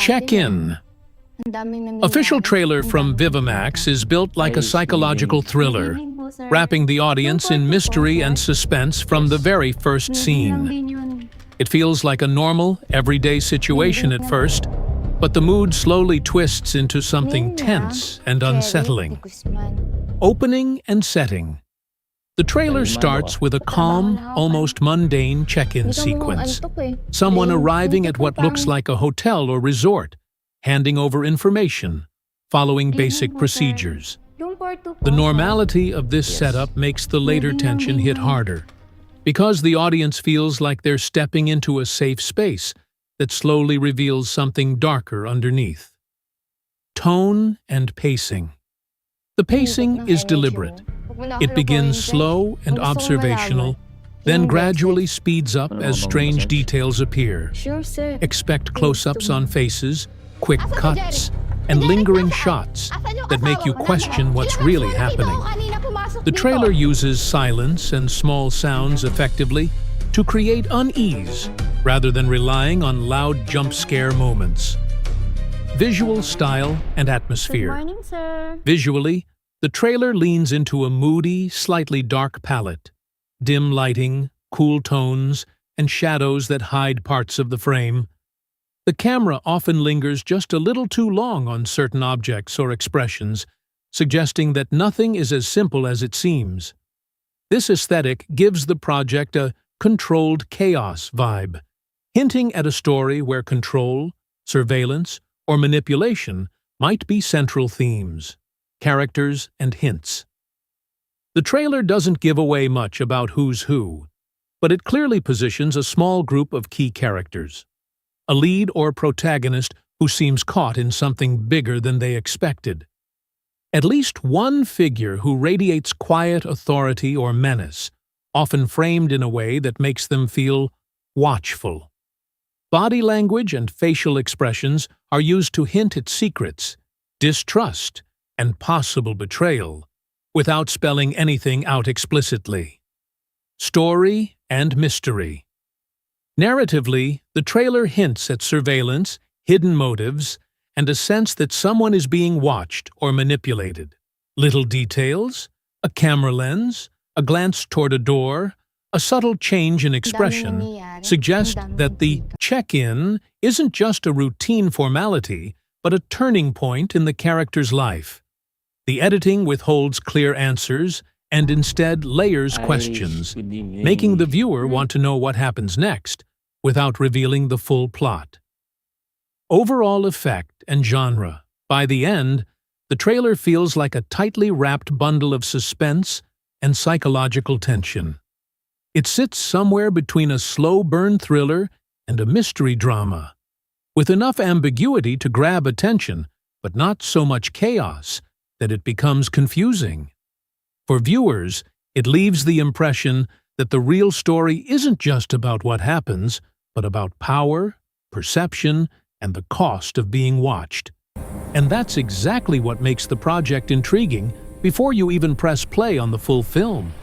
Check-in. Official trailer from Vivamax is built like a psychological thriller, wrapping the audience in mystery and suspense from the very first scene. It feels like a normal, everyday situation at first, but the mood slowly twists into something tense and unsettling. Opening and setting. The trailer starts with a calm, almost mundane check-in sequence. Someone arriving at what looks like a hotel or resort, handing over information, following basic procedures. The normality of this setup makes the later tension hit harder, because the audience feels like they're stepping into a safe space that slowly reveals something darker underneath. Tone and pacing. The pacing is deliberate. It begins slow and observational, then gradually speeds up as strange details appear. Expect close-ups on faces, quick cuts, and lingering shots that make you question what's really happening. The trailer uses silence and small sounds effectively to create unease rather than relying on loud jump scare moments. Visual style and atmosphere. Good morning, sir. Visually, the trailer leans into a moody, slightly dark palette. Dim lighting, cool tones, and shadows that hide parts of the frame. The camera often lingers just a little too long on certain objects or expressions, suggesting that nothing is as simple as it seems. This aesthetic gives the project a controlled chaos vibe, hinting at a story where control, surveillance, or manipulation might be central themes, characters, and hints. The trailer doesn't give away much about who's who, but it clearly positions a small group of key characters. A lead or protagonist who seems caught in something bigger than they expected. At least one figure who radiates quiet authority or menace, often framed in a way that makes them feel watchful. Body language and facial expressions are used to hint at secrets, distrust, and possible betrayal, without spelling anything out explicitly. Story and mystery. Narratively, the trailer hints at surveillance, hidden motives, and a sense that someone is being watched or manipulated. Little details, a camera lens, a glance toward a door, a subtle change in expression suggest that the check-in isn't just a routine formality, but a turning point in the character's life. The editing withholds clear answers and instead layers questions, making the viewer want to know what happens next, without revealing the full plot. Overall effect and genre. By the end, the trailer feels like a tightly wrapped bundle of suspense and psychological tension. It sits somewhere between a slow-burn thriller and a mystery drama, with enough ambiguity to grab attention, but not so much chaos that it becomes confusing. For viewers, it leaves the impression that the real story isn't just about what happens, but about power, perception, and the cost of being watched. And that's exactly what makes the project intriguing before you even press play on the full film.